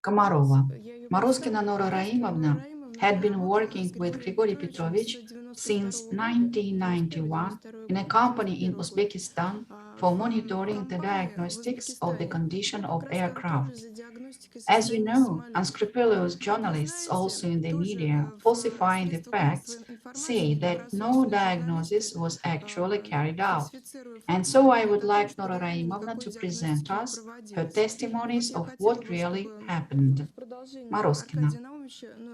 Komarova. Morozkina N.R. had been working with Grigory Petrovich since 1991 in a company in Uzbekistan for monitoring the diagnostics of the condition of aircraft. As you know, unscrupulous journalists also in the media falsifying the facts say that no diagnosis was actually carried out. And so I would like Nora Raimovna to present us her testimonies of what really happened. Morozkina.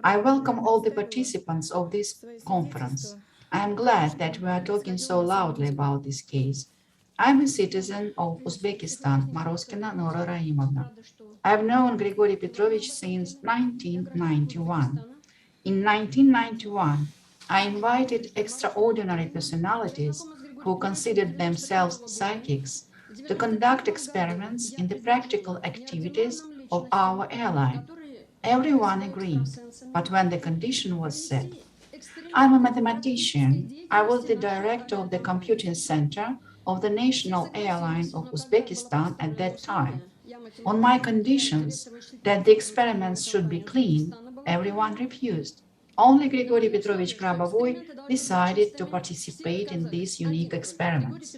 I welcome all the participants of this conference. I am glad that we are talking so loudly about this case. I am a citizen of Uzbekistan, Morozkina Nora Raimovna. I have known Grigory Petrovich since 1991. In 1991, I invited extraordinary personalities who considered themselves psychics to conduct experiments in the practical activities of our airline. Everyone agreed, but when the condition was set, I'm a mathematician. I was the director of the computing center of the national airline of Uzbekistan at that time. On my conditions that the experiments should be clean, everyone refused. Only Grigory Petrovich Grabovoi decided to participate in these unique experiments.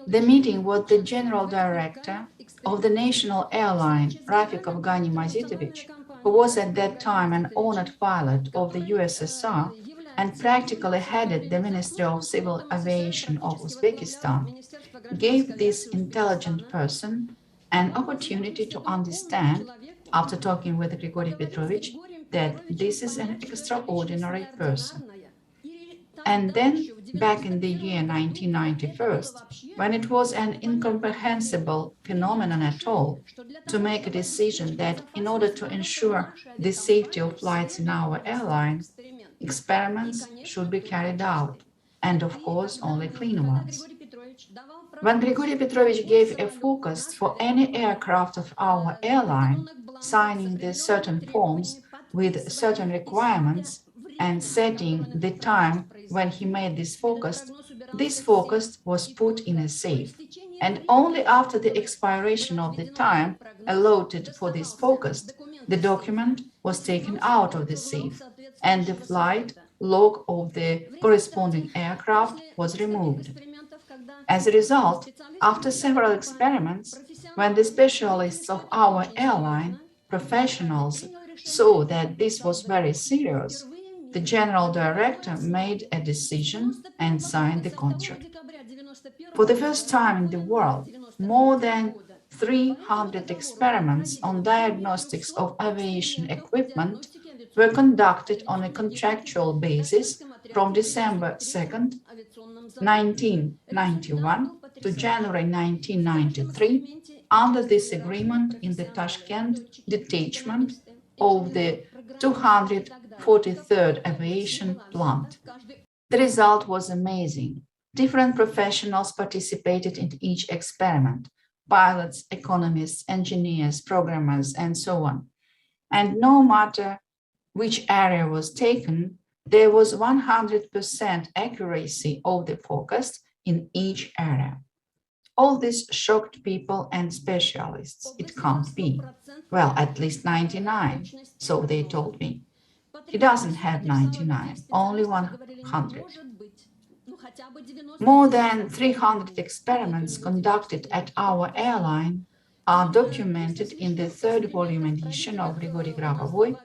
The meeting with the general director of the national airline, Rafik Afghani Mazitovich, who was at that time an honored pilot of the USSR and practically headed the Ministry of Civil Aviation of Uzbekistan, gave this intelligent person an opportunity to understand, after talking with Grigory Petrovich, that this is an extraordinary person. And then, back in the year 1991, when it was an incomprehensible phenomenon at all, to make a decision that in order to ensure the safety of flights in our airline, experiments should be carried out, and of course, only clean ones. When Grigory Petrovich gave a forecast for any aircraft of our airline, signing the certain forms with certain requirements and setting the time when he made this forecast was put in a safe. And only after the expiration of the time allotted for this forecast, the document was taken out of the safe and the flight log of the corresponding aircraft was removed. As a result, after several experiments, when the specialists of our airline, professionals, saw that this was very serious, the general director made a decision and signed the contract. For the first time in the world, more than 300 experiments on diagnostics of aviation equipment were conducted on a contractual basis from December 2nd, 1991 to January 1993 under this agreement in the Tashkent detachment of the 243rd Aviation Plant. The result was amazing. Different professionals participated in each experiment: pilots, economists, engineers, programmers, and so on. And no matter which area was taken, there was 100% accuracy of the forecast in each area. All this shocked people and specialists. It can't be. Well, at least 99, so they told me. He doesn't have 99, only 100. More than 300 experiments conducted at our airline are documented in the third volume edition of Grigory Grabovoi,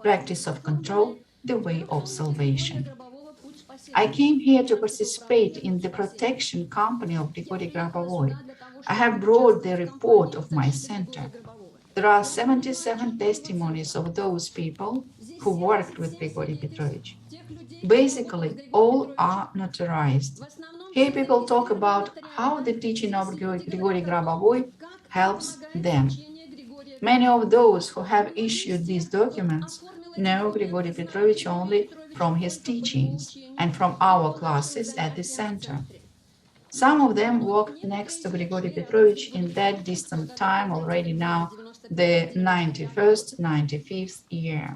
Practice of Control, The Way of Salvation. I came here to participate in the protection company of Grigory Grabovoi. I have brought the report of my center. There are 77 testimonies of those people who worked with Grigory Petrovich. Basically, all are notarized. Here people talk about how the teaching of Grigory Grabovoi helps them. Many of those who have issued these documents know Grigory Petrovich only from his teachings and from our classes at the center. Some of them walked next to Grigory Petrovich in that distant time already now, the 91st, 95th year.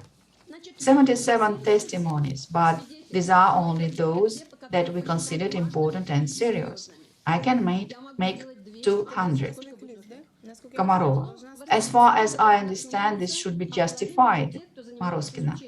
77 testimonies, but these are only those that we considered important and serious. I can make 200. Komarova. As far as I understand, this should be justified. Morozkina.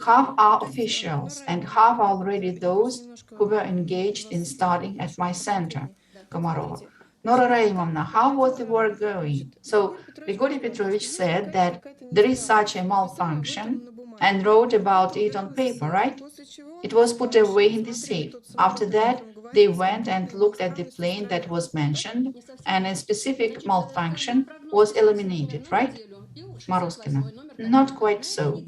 Half are officials and half are already those who were engaged in studying at my center. Komarova. Nora Raimовна, how was the work going? So Grigory Petrovich said that there is such a malfunction and wrote about it on paper, right? It was put away in the safe. After that, they went and looked at the plane that was mentioned, and a specific malfunction was eliminated, right? Morozkina. Not quite so.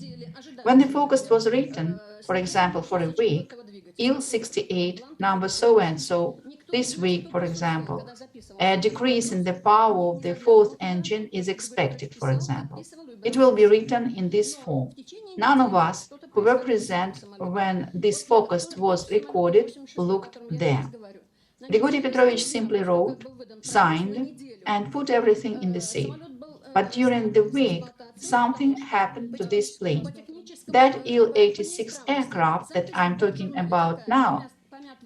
When the focus was written, for example, for a week, Il-68, number so and so, this week, for example, a decrease in the power of the fourth engine is expected, for example. It will be written in this form. None of us who were present when this focus was recorded looked there. Grigory Petrovich simply wrote, signed, and put everything in the safe. But during the week, something happened to this plane. That Il-86 aircraft that I'm talking about now,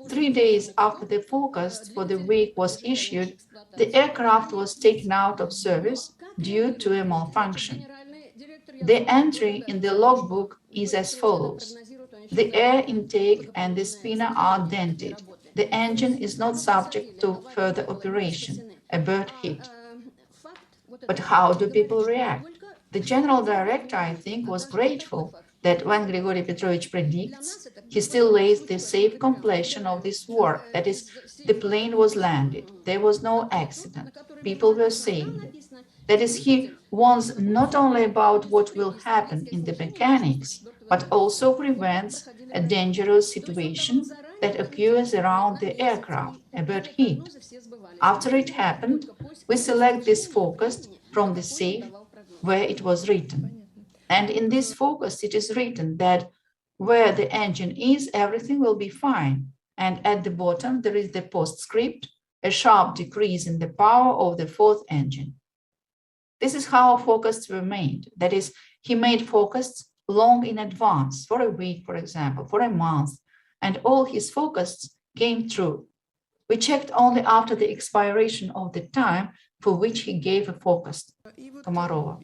3 days after the forecast for the week was issued, the aircraft was taken out of service due to a malfunction. The entry in the logbook is as follows. The air intake and the spinner are dented. The engine is not subject to further operation, a bird hit. But how do people react? The general director, I think, was grateful that when Grigory Petrovich predicts, he still lays the safe completion of this work. That is, the plane was landed, there was no accident, people were saved. That is, he warns not only about what will happen in the mechanics, but also prevents a dangerous situation that occurs around the aircraft, a bird hit. After it happened, we select this focus from the safe where it was written. And in this focus, it is written that where the engine is, everything will be fine. And at the bottom, there is the postscript, a sharp decrease in the power of the fourth engine. This is how forecasts were made. That is, he made forecasts long in advance, for a week, for example, for a month, and all his forecasts came true. We checked only after the expiration of the time for which he gave a forecast, Komarova.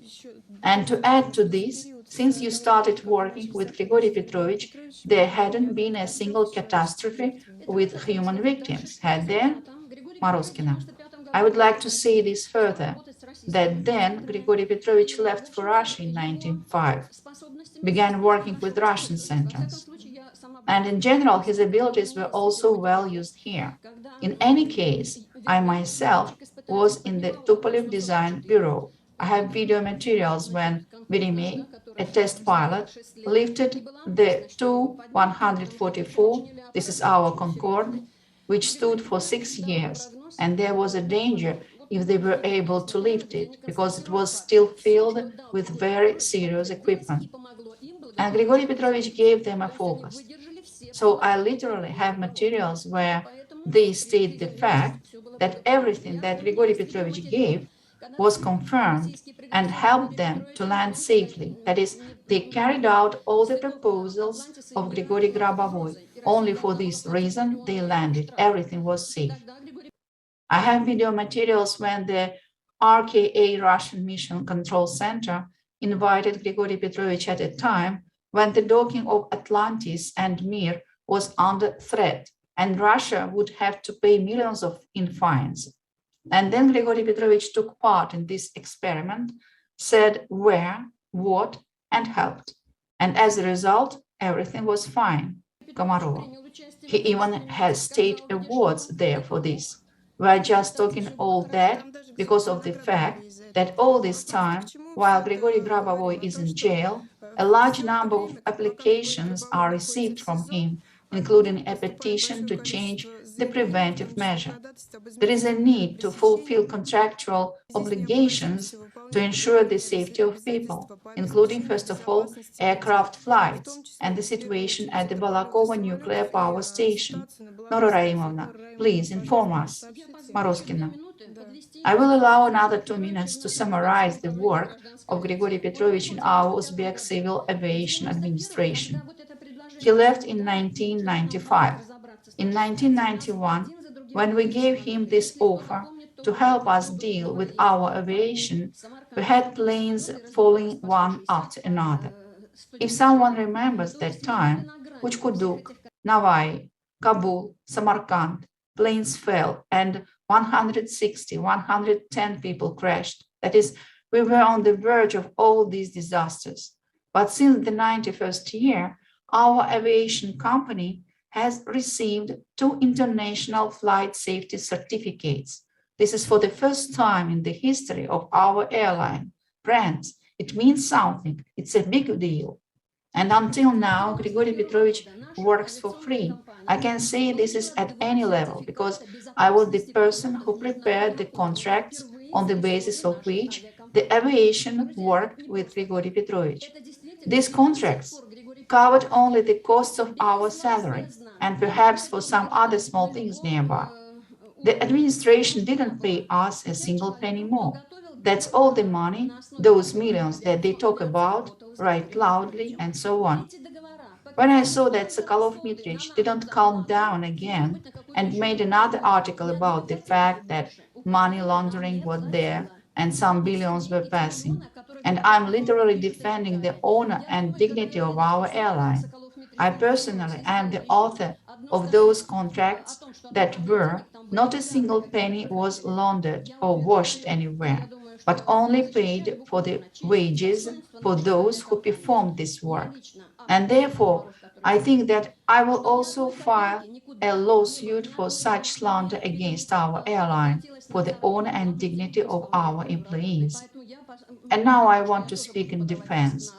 And to add to this, since you started working with Grigory Petrovich, there hadn't been a single catastrophe with human victims, had there? Morozkina. I would like to say this further, that then Grigory Petrovich left for Russia in 1905, began working with Russian centers. And in general, his abilities were also well used here. In any case, I myself was in the Tupolev Design Bureau. I have video materials when Virime, a test pilot, lifted the Tu-144, this is our Concorde, which stood for 6 years, and there was a danger if they were able to lift it, because it was still filled with very serious equipment. And Grigory Petrovich gave them a focus. So I literally have materials where they state the fact that everything that Grigory Petrovich gave was confirmed and helped them to land safely. That is, they carried out all the proposals of Grigory Grabovoi. Only for this reason they landed. Everything was safe. I have video materials when the RKA, Russian Mission Control Center, invited Grigory Petrovich at a time when the docking of Atlantis and Mir was under threat, and Russia would have to pay millions in fines. And then Grigory Petrovich took part in this experiment, said where, what, and helped. And as a result, everything was fine. Komarova. He even has state awards there for this. We are just talking all that because of the fact that all this time, while Grigory Grabovoi is in jail, a large number of applications are received from him, including a petition to change the preventive measure. There is a need to fulfill contractual obligations to ensure the safety of people, including, first of all, aircraft flights and the situation at the Balakova nuclear power station. Nora Raimovna, please inform us. Morozkina. I will allow another 2 minutes to summarize the work of Grigory Petrovich in our Uzbek Civil Aviation Administration. He left in 1995. In 1991, when we gave him this offer, to help us deal with our aviation, we had planes falling one after another. If someone remembers that time, which Kuduk, Navai, Kabul, Samarkand, planes fell and 160, 110 people crashed. That is, we were on the verge of all these disasters. But since the 91st year, our aviation company has received 2 international flight safety certificates. This is for the first time in the history of our airline. Friends, it means something. It's a big deal. And until now, Grigory Petrovich works for free. I can say this is at any level because I was the person who prepared the contracts on the basis of which the aviation worked with Grigory Petrovich. These contracts covered only the costs of our salary and perhaps for some other small things nearby. The administration didn't pay us a single penny more. That's all the money, those millions that they talk about, write loudly, and so on. When I saw that Sokolov Mitrich didn't calm down again and made another article about the fact that money laundering was there and some billions were passing, and I'm literally defending the honor and dignity of our airline. I personally am the author of those contracts that were not a single penny was laundered or washed anywhere, but only paid for the wages for those who performed this work. And therefore, I think that I will also file a lawsuit for such slander against our airline for the honor and dignity of our employees. And now I want to speak in defense.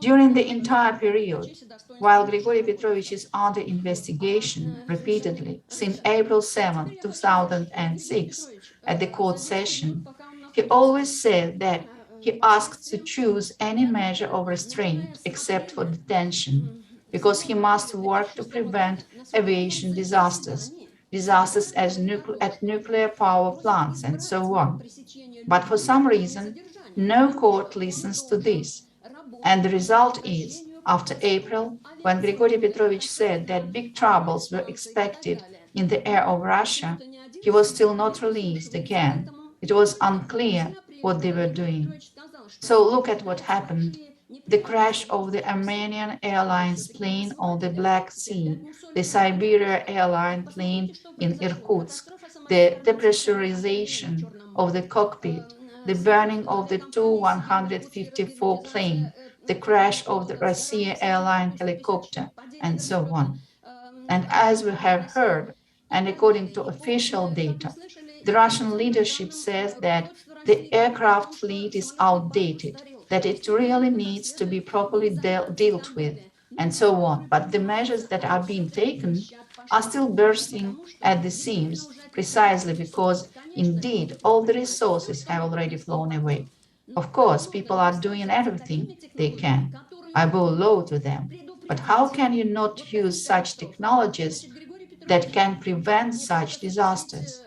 During the entire period, while Grigory Petrovich is under investigation repeatedly since April 7, 2006, at the court session, he always said that he asked to choose any measure of restraint except for detention, because he must work to prevent aviation disasters, disasters at nuclear power plants, and so on. But for some reason, no court listens to this. And the result is, after April, when Grigory Petrovich said that big troubles were expected in the air of Russia, he was still not released again. It was unclear what they were doing. So look at what happened. The crash of the Armenian Airlines plane on the Black Sea, the Siberia Airline plane in Irkutsk, the depressurization of the cockpit, the burning of the Tu-154 plane, the crash of the Russia Airline helicopter, and so on. And as we have heard, and according to official data, the Russian leadership says that the aircraft fleet is outdated, that it really needs to be properly dealt with, and so on. But the measures that are being taken are still bursting at the seams, precisely because, indeed, all the resources have already flown away. Of course, people are doing everything they can. I bow low to them. But how can you not use such technologies that can prevent such disasters?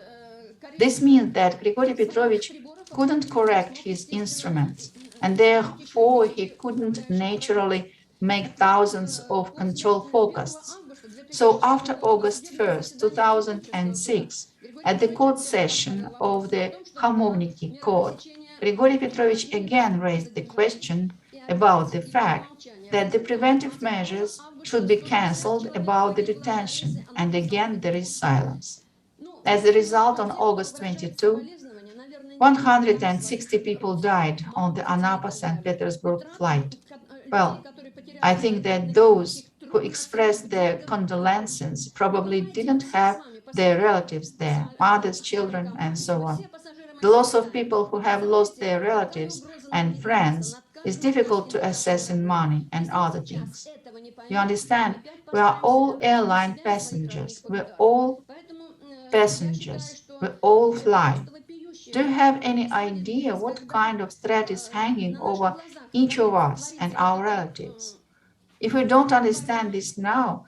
This means that Grigory Petrovich couldn't correct his instruments, and therefore he couldn't naturally make thousands of control forecasts. So after August 1st, 2006, at the court session of the Khamovniki court, Grigory Petrovich again raised the question about the fact that the preventive measures should be cancelled about the detention, and again there is silence. As a result, on August 22, 160 people died on the Anapa-St. Petersburg flight. Well, I think that those who expressed their condolences probably didn't have their relatives there, mothers, children, and so on. The loss of people who have lost their relatives and friends is difficult to assess in money and other things. You understand? We are all airline passengers. We're all passengers. We all fly. Do you have any idea what kind of threat is hanging over each of us and our relatives? If we don't understand this now,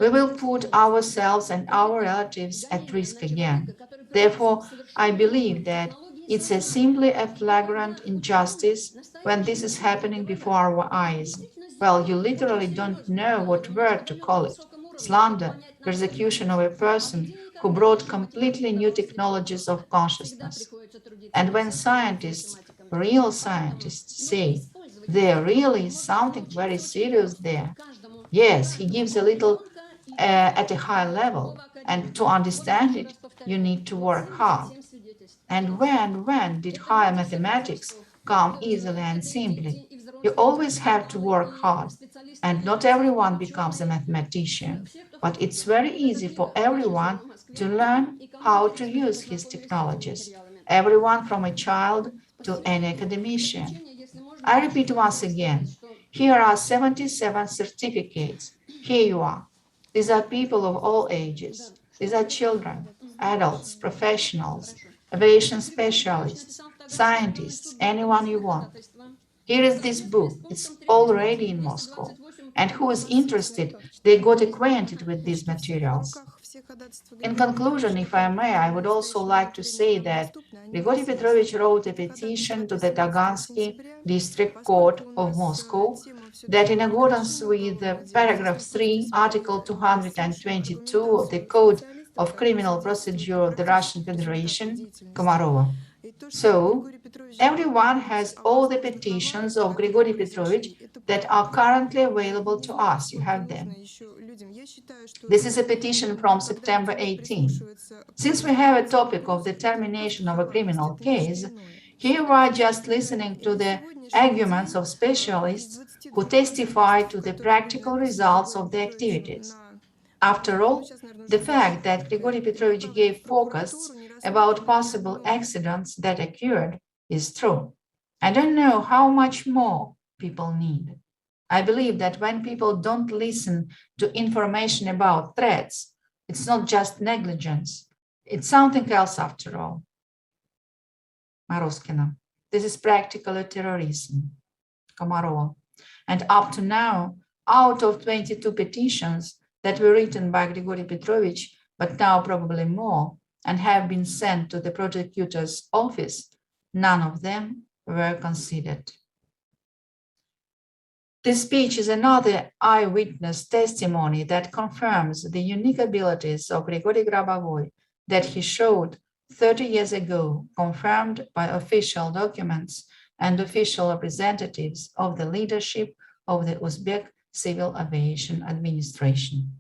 we will put ourselves and our relatives at risk again. Therefore, I believe that it's simply a flagrant injustice when this is happening before our eyes. Well, you literally don't know what word to call it. Slander, persecution of a person who brought completely new technologies of consciousness. And when scientists, real scientists, say there really is something very serious there, yes, he gives a little at a high level, and to understand it, you need to work hard. And when did higher mathematics come easily and simply? You always have to work hard, and not everyone becomes a mathematician, but it's very easy for everyone to learn how to use his technologies, everyone from a child to an academician. I repeat once again, here are 77 certificates. Here you are. These are people of all ages. These are children, adults, professionals, aviation specialists, scientists, anyone you want. Here is this book. It's already in Moscow. And who is interested, they got acquainted with these materials. In conclusion, if I may, I would also like to say that Grigory Petrovich wrote a petition to the Tagansky District Court of Moscow that in accordance with paragraph 3, article 222 of the Code of Criminal Procedure of the Russian Federation, Komarova. So, everyone has all the petitions of Grigory Petrovich that are currently available to us. You have them. This is a petition from September 18. Since we have a topic of the termination of a criminal case, here we are just listening to the arguments of specialists who testify to the practical results of the activities. After all, the fact that Grigory Petrovich gave forecasts about possible accidents that occurred is true. I don't know how much more people need. I believe that when people don't listen to information about threats, it's not just negligence. It's something else after all. Morozkina. This is practically terrorism. Komarova. And up to now, out of 22 petitions that were written by Grigory Petrovich, but now probably more, and have been sent to the prosecutor's office, none of them were considered. This speech is another eyewitness testimony that confirms the unique abilities of Grigory Grabovoi that he showed 30 years ago, confirmed by official documents and official representatives of the leadership of the Uzbek Civil Aviation Administration.